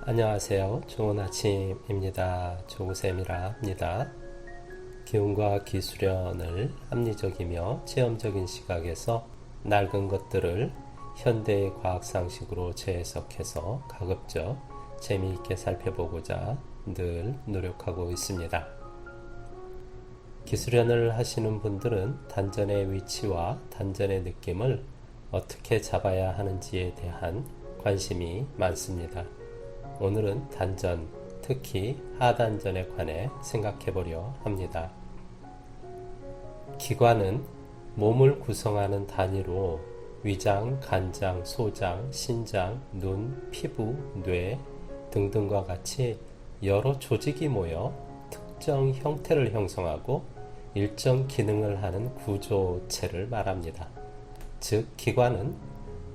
안녕하세요. 좋은 아침입니다. 조우쌤이라 합니다. 기운과 기술연을 합리적이며 체험적인 시각에서 낡은 것들을 현대의 과학상식으로 재해석해서 가급적 재미있게 살펴보고자 늘 노력하고 있습니다. 기술연을 하시는 분들은 단전의 위치와 단전의 느낌을 어떻게 잡아야 하는지에 대한 관심이 많습니다. 오늘은 단전, 특히 하단전에 관해 생각해 보려 합니다. 기관은 몸을 구성하는 단위로 위장, 간장, 소장, 신장, 눈, 피부, 뇌 등등과 같이 여러 조직이 모여 특정 형태를 형성하고 일정 기능을 하는 구조체를 말합니다. 즉, 기관은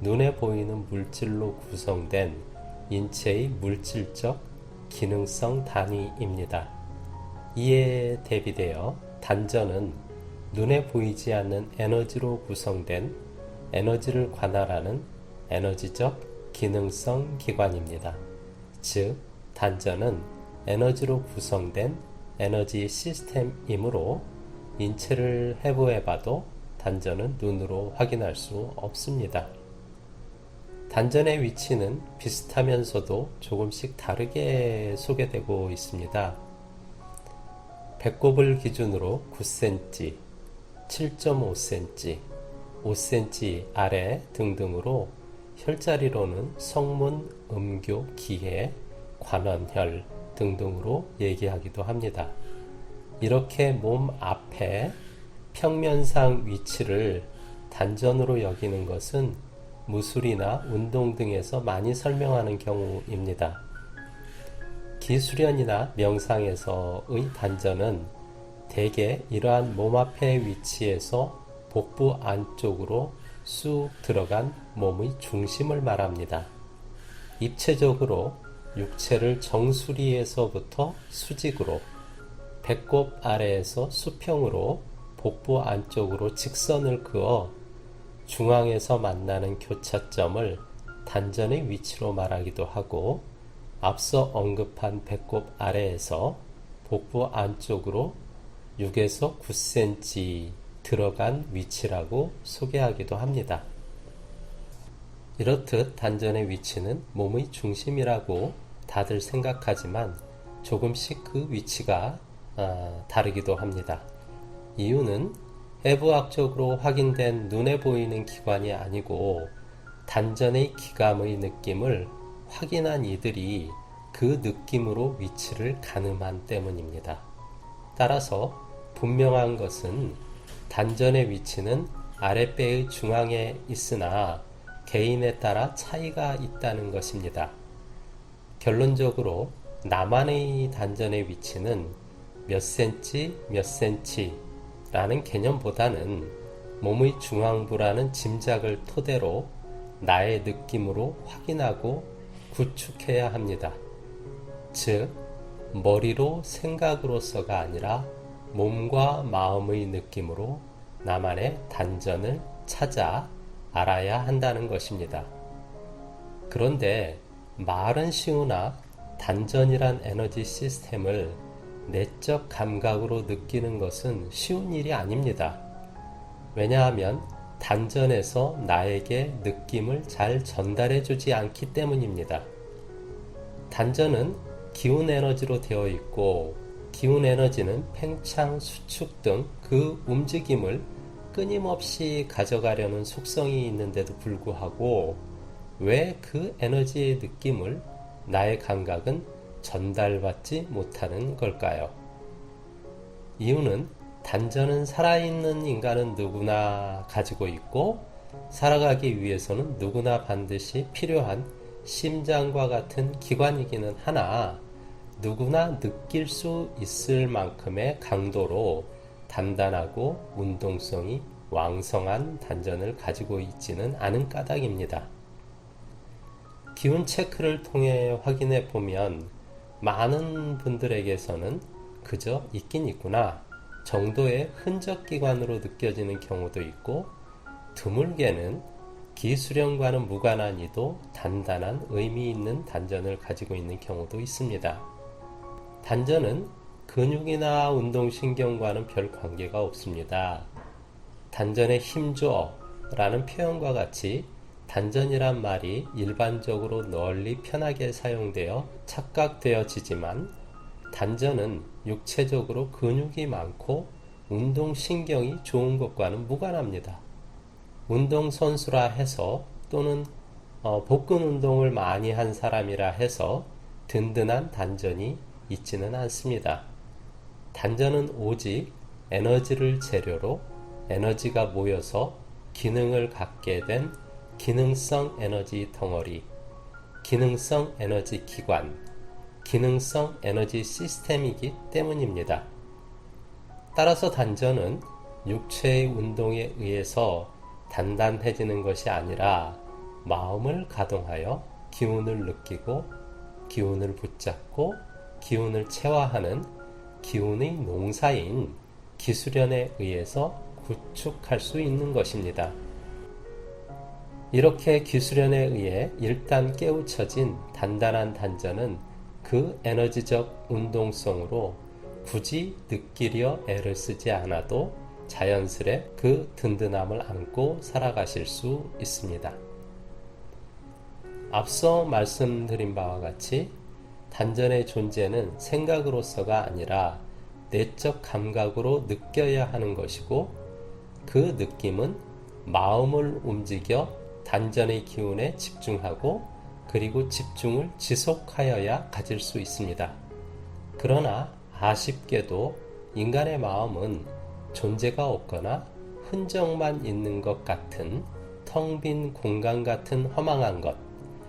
눈에 보이는 물질로 구성된 인체의 물질적 기능성 단위입니다. 이에 대비되어 단전은 눈에 보이지 않는 에너지로 구성된 에너지를 관할하는 에너지적 기능성 기관입니다. 즉, 단전은 에너지로 구성된 에너지 시스템이므로 인체를 해부해봐도 단전은 눈으로 확인할 수 없습니다. 단전의 위치는 비슷하면서도 조금씩 다르게 소개되고 있습니다. 배꼽을 기준으로 9cm, 7.5cm, 5cm 아래 등등으로 혈자리로는 성문, 음교, 기해, 관원혈 등등으로 얘기하기도 합니다. 이렇게 몸 앞에 평면상 위치를 단전으로 여기는 것은 무술이나 운동 등에서 많이 설명하는 경우입니다. 기술연이나 명상에서의 단전은 대개 이러한 몸 앞의 위치에서 복부 안쪽으로 쑥 들어간 몸의 중심을 말합니다. 입체적으로 육체를 정수리에서부터 수직으로, 배꼽 아래에서 수평으로 복부 안쪽으로 직선을 그어 중앙에서 만나는 교차점을 단전의 위치로 말하기도 하고, 앞서 언급한 배꼽 아래에서 복부 안쪽으로 6에서 9cm 들어간 위치라고 소개하기도 합니다. 이렇듯 단전의 위치는 몸의 중심이라고 다들 생각하지만 조금씩 그 위치가 다르기도 합니다. 이유는 해부학적으로 확인된 눈에 보이는 기관이 아니고 단전의 기감의 느낌을 확인한 이들이 그 느낌으로 위치를 가늠한 때문입니다. 따라서 분명한 것은 단전의 위치는 아랫배의 중앙에 있으나 개인에 따라 차이가 있다는 것입니다. 결론적으로 나만의 단전의 위치는 몇 cm, 몇 cm 라는 개념보다는 몸의 중앙부라는 짐작을 토대로 나의 느낌으로 확인하고 구축해야 합니다. 즉, 머리로 생각으로서가 아니라 몸과 마음의 느낌으로 나만의 단전을 찾아 알아야 한다는 것입니다. 그런데 말은 쉬우나 단전이란 에너지 시스템을 내적 감각으로 느끼는 것은 쉬운 일이 아닙니다. 왜냐하면 단전에서 나에게 느낌을 잘 전달해 주지 않기 때문입니다. 단전은 기운 에너지로 되어 있고, 기운 에너지는 팽창, 수축 등 그 움직임을 끊임없이 가져가려는 속성이 있는데도 불구하고 왜 그 에너지의 느낌을 나의 감각은 전달받지 못하는 걸까요? 이유는 단전은 살아있는 인간은 누구나 가지고 있고, 살아가기 위해서는 누구나 반드시 필요한 심장과 같은 기관이기는 하나, 누구나 느낄 수 있을 만큼의 강도로 단단하고 운동성이 왕성한 단전을 가지고 있지는 않은 까닭입니다. 기운 체크를 통해 확인해 보면 많은 분들에게서는 그저 있긴 있구나 정도의 흔적 기관으로 느껴지는 경우도 있고, 드물게는 기수련과는 무관하니도 단단한 의미 있는 단전을 가지고 있는 경우도 있습니다. 단전은 근육이나 운동신경과는 별 관계가 없습니다. 단전에 힘줘 라는 표현과 같이 단전이란 말이 일반적으로 널리 편하게 사용되어 착각되어지지만 단전은 육체적으로 근육이 많고 운동신경이 좋은 것과는 무관합니다. 운동선수라 해서 또는 복근 운동을 많이 한 사람이라 해서 든든한 단전이 있지는 않습니다. 단전은 오직 에너지를 재료로 에너지가 모여서 기능을 갖게 된 기능성 에너지 덩어리, 기능성 에너지 기관, 기능성 에너지 시스템이기 때문입니다. 따라서 단전은 육체의 운동에 의해서 단단해지는 것이 아니라 마음을 가동하여 기운을 느끼고 기운을 붙잡고 기운을 체화하는 기운의 농사인 기수련에 의해서 구축할 수 있는 것입니다. 이렇게 기수련에 의해 일단 깨우쳐진 단단한 단전은 그 에너지적 운동성으로 굳이 느끼려 애를 쓰지 않아도 자연스레 그 든든함을 안고 살아가실 수 있습니다. 앞서 말씀드린 바와 같이 단전의 존재는 생각으로서가 아니라 내적 감각으로 느껴야 하는 것이고 그 느낌은 마음을 움직여 단전의 기운에 집중하고 그리고 집중을 지속하여야 가질 수 있습니다. 그러나 아쉽게도 인간의 마음은 존재가 없거나 흔적만 있는 것 같은 텅 빈 공간 같은 허망한 것,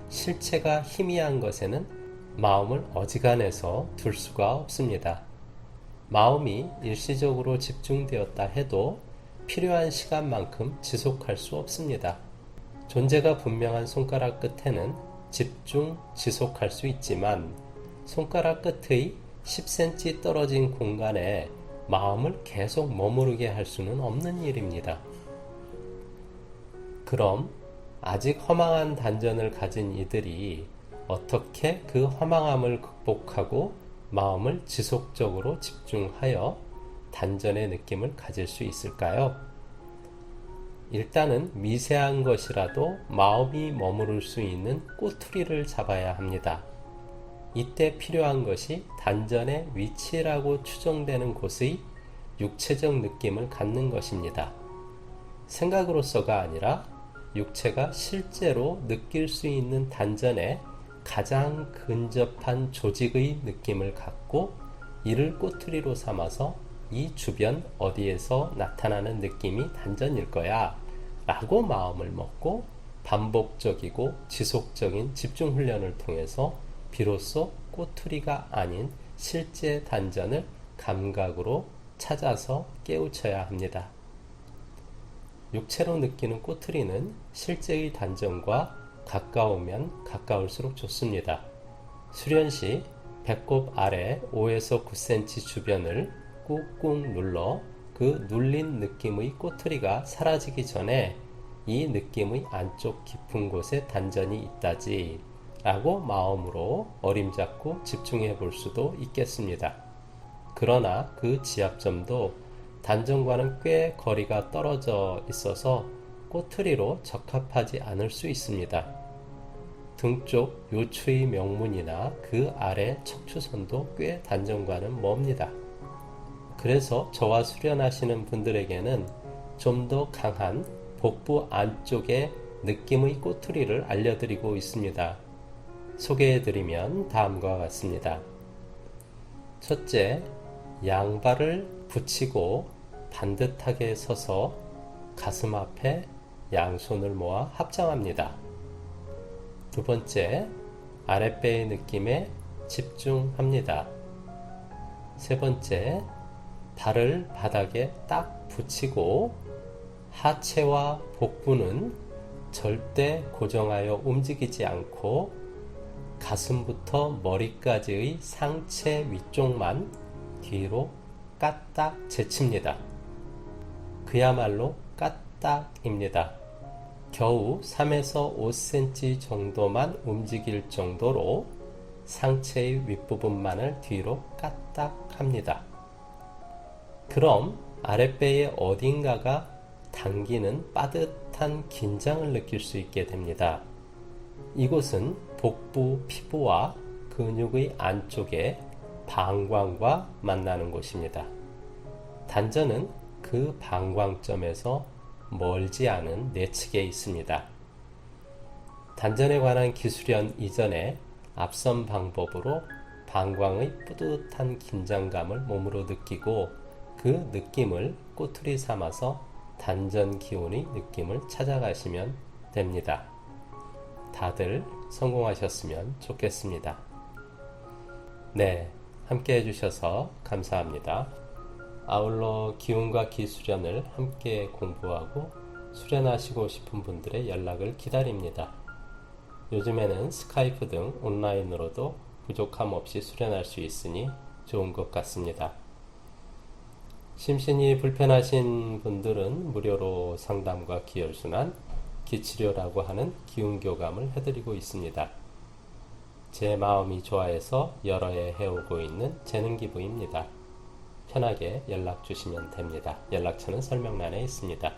실체가 희미한 것에는 마음을 어지간해서 둘 수가 없습니다. 마음이 일시적으로 집중되었다 해도 필요한 시간만큼 지속할 수 없습니다. 존재가 분명한 손가락 끝에는 집중, 지속할 수 있지만 손가락 끝의 10cm 떨어진 공간에 마음을 계속 머무르게 할 수는 없는 일입니다. 그럼 아직 허망한 단전을 가진 이들이 어떻게 그 허망함을 극복하고 마음을 지속적으로 집중하여 단전의 느낌을 가질 수 있을까요? 일단은 미세한 것이라도 마음이 머무를 수 있는 꼬투리를 잡아야 합니다. 이때 필요한 것이 단전의 위치라고 추정되는 곳의 육체적 느낌을 갖는 것입니다. 생각으로서가 아니라 육체가 실제로 느낄 수 있는 단전에 가장 근접한 조직의 느낌을 갖고 이를 꼬투리로 삼아서 이 주변 어디에서 나타나는 느낌이 단전일 거야 라고 마음을 먹고 반복적이고 지속적인 집중 훈련을 통해서 비로소 꼬투리가 아닌 실제 단전을 감각으로 찾아서 깨우쳐야 합니다. 육체로 느끼는 꼬투리는 실제의 단전과 가까우면 가까울수록 좋습니다. 수련 시 배꼽 아래 5에서 9cm 주변을 꾹꾹 눌러 그 눌린 느낌의 꼬투리가 사라지기 전에 이 느낌의 안쪽 깊은 곳에 단전이 있다지 라고 마음으로 어림잡고 집중해 볼 수도 있겠습니다. 그러나 그 지압점도 단전과는 꽤 거리가 떨어져 있어서 꼬투리로 적합하지 않을 수 있습니다. 등 쪽 요추의 명문이나 그 아래 척추선도 꽤 단전과는 멉니다. 그래서 저와 수련하시는 분들에게는 좀 더 강한 복부 안쪽의 느낌의 꼬투리를 알려드리고 있습니다. 소개해드리면 다음과 같습니다. 첫째, 양발을 붙이고 반듯하게 서서 가슴 앞에 양손을 모아 합장합니다. 두 번째, 아랫배의 느낌에 집중합니다. 세 번째, 발을 바닥에 딱 붙이고 하체와 복부는 절대 고정하여 움직이지 않고 가슴부터 머리까지의 상체 위쪽만 뒤로 까딱 제칩니다. 그야말로 까딱입니다. 겨우 3에서 5cm 정도만 움직일 정도로 상체의 윗부분만을 뒤로 까딱합니다. 그럼 아랫배의 어딘가가 당기는 빠듯한 긴장을 느낄 수 있게 됩니다. 이곳은 복부 피부와 근육의 안쪽에 방광과 만나는 곳입니다. 단전은 그 방광점에서 멀지 않은 내측에 있습니다. 단전에 관한 기술연 이전에 앞선 방법으로 방광의 뿌듯한 긴장감을 몸으로 느끼고 그 느낌을 꼬투리 삼아서 단전 기운의 느낌을 찾아가시면 됩니다. 다들 성공하셨으면 좋겠습니다. 네, 함께 해주셔서 감사합니다. 아울러 기운과 기수련을 함께 공부하고 수련하시고 싶은 분들의 연락을 기다립니다. 요즘에는 스카이프 등 온라인으로도 부족함 없이 수련할 수 있으니 좋은 것 같습니다. 심신이 불편하신 분들은 무료로 상담과 기혈순환, 기치료라고 하는 기운교감을 해드리고 있습니다. 제 마음이 좋아해서 여러 해 해오고 있는 재능기부입니다. 편하게 연락 주시면 됩니다. 연락처는 설명란에 있습니다.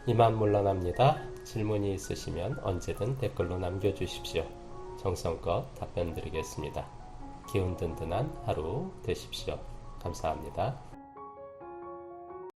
이만 물러납니다. 질문이 있으시면 언제든 댓글로 남겨주십시오. 정성껏 답변 드리겠습니다. 기운 든든한 하루 되십시오. 감사합니다.